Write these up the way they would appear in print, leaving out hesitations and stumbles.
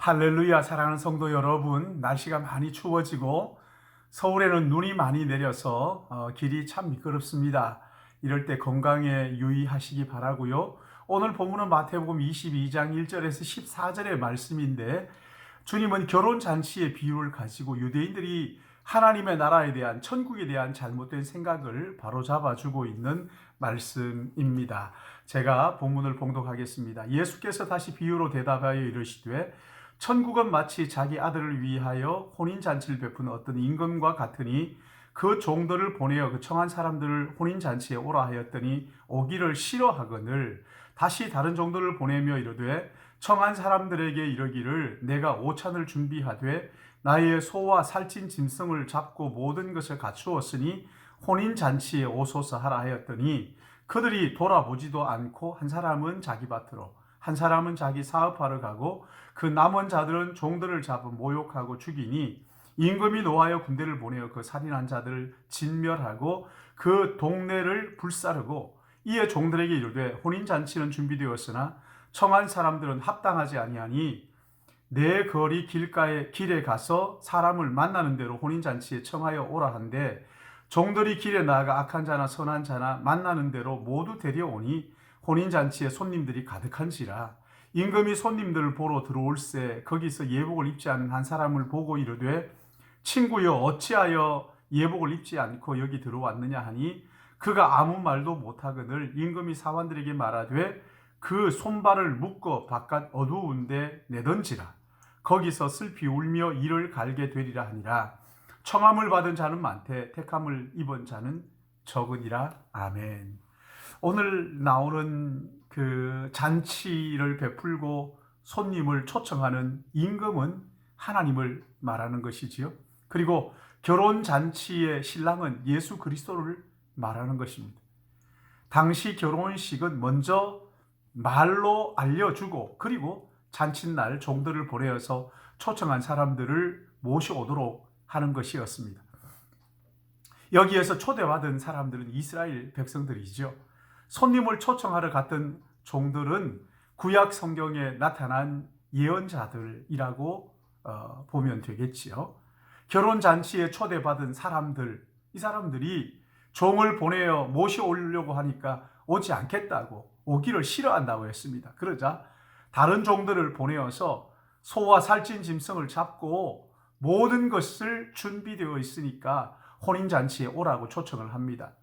할렐루야. 사랑하는 성도 여러분, 날씨가 많이 추워지고 서울에는 눈이 많이 내려서 길이 참 미끄럽습니다. 이럴 때 건강에 유의하시기 바라고요. 오늘 본문은 마태복음 22장 1절에서 14절의 말씀인데, 주님은 결혼잔치의 비유를 가지고 유대인들이 하나님의 나라에 대한, 천국에 대한 잘못된 생각을 바로잡아주고 있는 말씀입니다. 제가 본문을 봉독하겠습니다. 예수께서 다시 비유로 대답하여 이르시되, 천국은 마치 자기 아들을 위하여 혼인잔치를 베푸는 어떤 임금과 같으니, 그 종들을 보내어 그 청한 사람들을 혼인잔치에 오라 하였더니 오기를 싫어하거늘, 다시 다른 종들을 보내며 이르되 청한 사람들에게 이르기를 내가 오찬을 준비하되 나의 소와 살찐 짐승을 잡고 모든 것을 갖추었으니 혼인잔치에 오소서 하라 하였더니, 그들이 돌아보지도 않고 한 사람은 자기 밭으로 한 사람은 자기 사업하러 가고 그 남은 자들은 종들을 잡아 모욕하고 죽이니, 임금이 노하여 군대를 보내어 그 살인한 자들을 진멸하고 그 동네를 불사르고, 이에 종들에게 이르되 혼인잔치는 준비되었으나 청한 사람들은 합당하지 아니하니 내 거리 길에 가서 사람을 만나는 대로 혼인잔치에 청하여 오라 한데, 종들이 길에 나아가 악한 자나 선한 자나 만나는 대로 모두 데려오니 혼인잔치에 손님들이 가득한지라. 임금이 손님들을 보러 들어올새 거기서 예복을 입지 않은 한 사람을 보고 이르되 친구여, 어찌하여 예복을 입지 않고 여기 들어왔느냐 하니, 그가 아무 말도 못하거늘 임금이 사관들에게 말하되 그 손발을 묶어 바깥 어두운 데 내던지라. 거기서 슬피 울며 이를 갈게 되리라 하니라. 청함을 받은 자는 많되 택함을 입은 자는 적으니라. 아멘. 오늘 나오는 그 잔치를 베풀고 손님을 초청하는 임금은 하나님을 말하는 것이지요. 그리고 결혼잔치의 신랑은 예수 그리스도를 말하는 것입니다. 당시 결혼식은 먼저 말로 알려주고, 그리고 잔칫날 종들을 보내어서 초청한 사람들을 모셔오도록 하는 것이었습니다. 여기에서 초대받은 사람들은 이스라엘 백성들이죠. 손님을 초청하러 갔던 종들은 구약 성경에 나타난 예언자들이라고 보면 되겠지요. 결혼잔치에 초대받은 사람들, 이 사람들이 종을 보내어 모셔오려고 하니까 오지 않겠다고, 오기를 싫어한다고 했습니다. 그러자 다른 종들을 보내어서 소와 살찐 짐승을 잡고 모든 것을 준비되어 있으니까 혼인잔치에 오라고 초청을 합니다.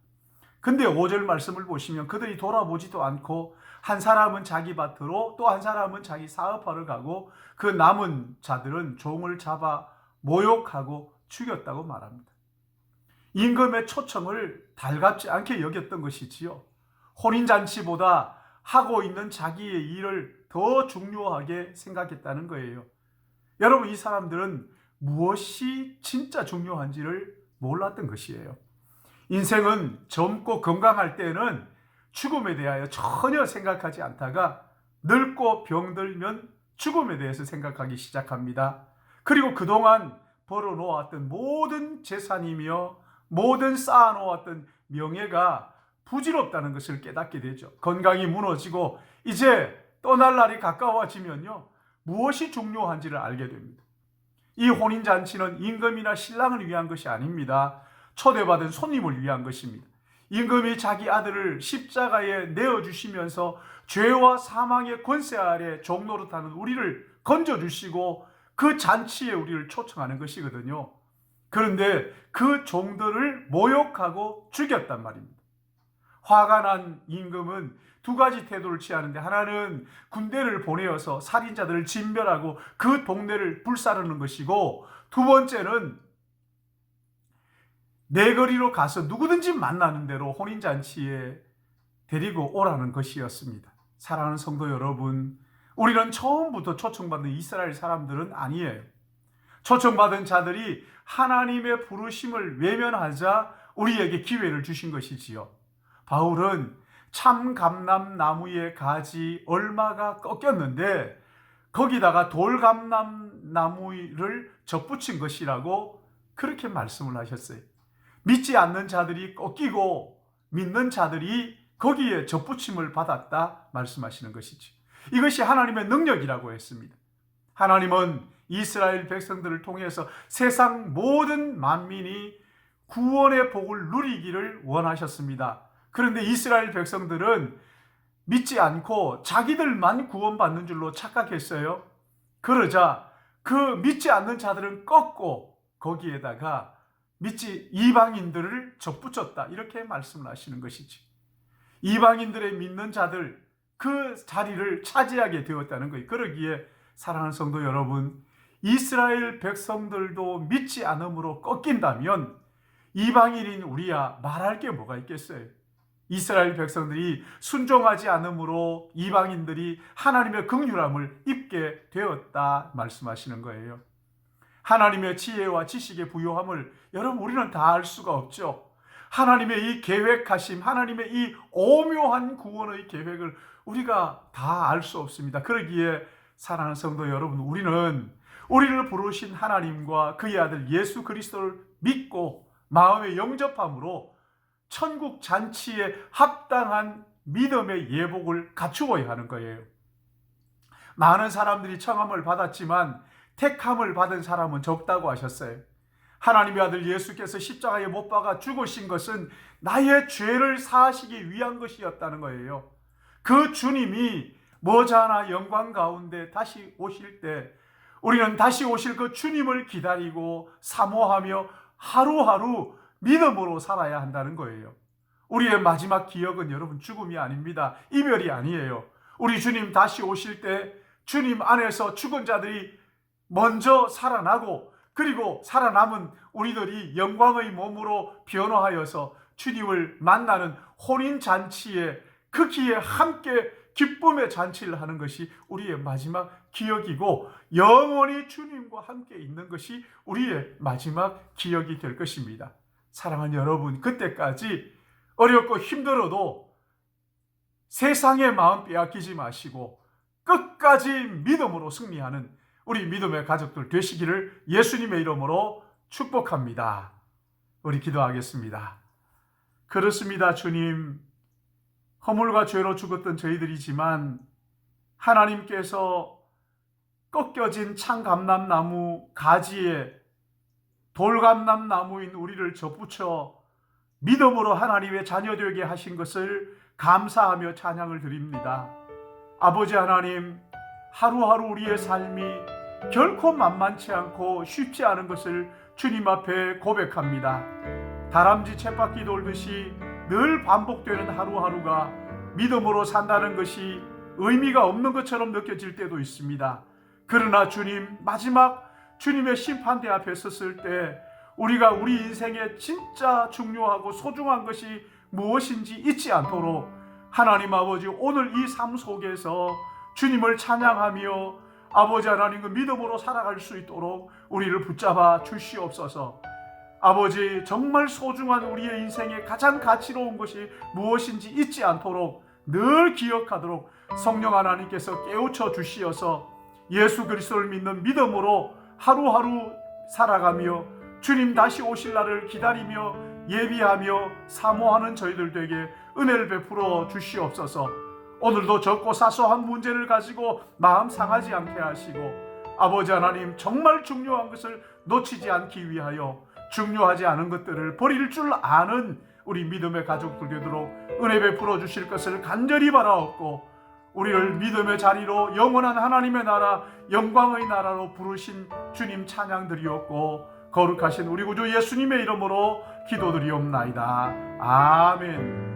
근데 5절 말씀을 보시면 그들이 돌아보지도 않고 한 사람은 자기 밭으로 또 한 사람은 자기 사업하러 가고 그 남은 자들은 종을 잡아 모욕하고 죽였다고 말합니다. 임금의 초청을 달갑지 않게 여겼던 것이지요. 혼인잔치보다 하고 있는 자기의 일을 더 중요하게 생각했다는 거예요. 여러분, 이 사람들은 무엇이 진짜 중요한지를 몰랐던 것이에요. 인생은 젊고 건강할 때는 죽음에 대하여 전혀 생각하지 않다가 늙고 병들면 죽음에 대해서 생각하기 시작합니다. 그리고 그동안 벌어놓았던 모든 재산이며 모든 쌓아놓았던 명예가 부질없다는 것을 깨닫게 되죠. 건강이 무너지고 이제 떠날 날이 가까워지면요, 무엇이 중요한지를 알게 됩니다. 이 혼인잔치는 임금이나 신랑을 위한 것이 아닙니다. 초대받은 손님을 위한 것입니다. 임금이 자기 아들을 십자가에 내어주시면서 죄와 사망의 권세 아래 종노릇하는 우리를 건져주시고 그 잔치에 우리를 초청하는 것이거든요. 그런데 그 종들을 모욕하고 죽였단 말입니다. 화가 난 임금은 두 가지 태도를 취하는데, 하나는 군대를 보내어서 살인자들을 진멸하고 그 동네를 불사르는 것이고, 두 번째는 내거리로 가서 누구든지 만나는 대로 혼인잔치에 데리고 오라는 것이었습니다. 사랑하는 성도 여러분, 우리는 처음부터 초청받은 이스라엘 사람들은 아니에요. 초청받은 자들이 하나님의 부르심을 외면하자 우리에게 기회를 주신 것이지요. 바울은 참감람나무의 가지 얼마가 꺾였는데 거기다가 돌감람나무를 접붙인 것이라고 그렇게 말씀을 하셨어요. 믿지 않는 자들이 꺾이고 믿는 자들이 거기에 접붙임을 받았다 말씀하시는 것이죠. 이것이 하나님의 능력이라고 했습니다. 하나님은 이스라엘 백성들을 통해서 세상 모든 만민이 구원의 복을 누리기를 원하셨습니다. 그런데 이스라엘 백성들은 믿지 않고 자기들만 구원받는 줄로 착각했어요. 그러자 그 믿지 않는 자들은 꺾고 거기에다가 이방인들을 접붙였다, 이렇게 말씀을 하시는 것이지. 이방인들의 믿는 자들, 그 자리를 차지하게 되었다는 거예요. 그러기에 사랑하는 성도 여러분, 이스라엘 백성들도 믿지 않음으로 꺾인다면 이방인인 우리야 말할 게 뭐가 있겠어요? 이스라엘 백성들이 순종하지 않음으로 이방인들이 하나님의 긍휼함을 입게 되었다 말씀하시는 거예요. 하나님의 지혜와 지식의 부요함을 여러분 우리는 다 알 수가 없죠. 하나님의 이 계획하심, 하나님의 이 오묘한 구원의 계획을 우리가 다 알 수 없습니다. 그러기에 사랑하는 성도 여러분, 우리를 부르신 하나님과 그의 아들 예수 그리스도를 믿고 마음에 영접함으로 천국 잔치에 합당한 믿음의 예복을 갖추어야 하는 거예요. 많은 사람들이 청함을 받았지만 택함을 받은 사람은 적다고 하셨어요. 하나님의 아들 예수께서 십자가에 못 박아 죽으신 것은 나의 죄를 사하시기 위한 것이었다는 거예요. 그 주님이 머지않아 영광 가운데 다시 오실 때 우리는 다시 오실 그 주님을 기다리고 사모하며 하루하루 믿음으로 살아야 한다는 거예요. 우리의 마지막 기억은 여러분 죽음이 아닙니다. 이별이 아니에요. 우리 주님 다시 오실 때 주님 안에서 죽은 자들이 먼저 살아나고, 그리고 살아남은 우리들이 영광의 몸으로 변화하여서 주님을 만나는 혼인잔치에, 그 기에 함께 기쁨의 잔치를 하는 것이 우리의 마지막 기억이고, 영원히 주님과 함께 있는 것이 우리의 마지막 기억이 될 것입니다. 사랑하는 여러분, 그때까지 어렵고 힘들어도 세상의 마음 빼앗기지 마시고 끝까지 믿음으로 승리하는 우리 믿음의 가족들 되시기를 예수님의 이름으로 축복합니다. 우리 기도하겠습니다. 그렇습니다. 주님, 허물과 죄로 죽었던 저희들이지만 하나님께서 꺾여진 창감람나무 가지에 돌감람나무인 우리를 접붙여 믿음으로 하나님의 자녀되게 하신 것을 감사하며 찬양을 드립니다. 아버지 하나님, 하루하루 우리의 삶이 결코 만만치 않고 쉽지 않은 것을 주님 앞에 고백합니다. 다람쥐 쳇바퀴 돌듯이 늘 반복되는 하루하루가 믿음으로 산다는 것이 의미가 없는 것처럼 느껴질 때도 있습니다. 그러나 주님, 마지막 주님의 심판대 앞에 섰을 때 우리가 우리 인생에 진짜 중요하고 소중한 것이 무엇인지 잊지 않도록 하나님 아버지, 오늘 이 삶 속에서 주님을 찬양하며 아버지 하나님 그 믿음으로 살아갈 수 있도록 우리를 붙잡아 주시옵소서. 아버지, 정말 소중한 우리의 인생에 가장 가치로운 것이 무엇인지 잊지 않도록 늘 기억하도록 성령 하나님께서 깨우쳐 주시어서 예수 그리스도를 믿는 믿음으로 하루하루 살아가며 주님 다시 오실 날을 기다리며 예비하며 사모하는 저희들 되게 은혜를 베풀어 주시옵소서. 오늘도 적고 사소한 문제를 가지고 마음 상하지 않게 하시고 아버지 하나님, 정말 중요한 것을 놓치지 않기 위하여 중요하지 않은 것들을 버릴 줄 아는 우리 믿음의 가족들 되도록 은혜 베풀어 주실 것을 간절히 바라옵고, 우리를 믿음의 자리로 영원한 하나님의 나라, 영광의 나라로 부르신 주님 찬양 드리옵고 거룩하신 우리 구주 예수님의 이름으로 기도드리옵나이다. 아멘.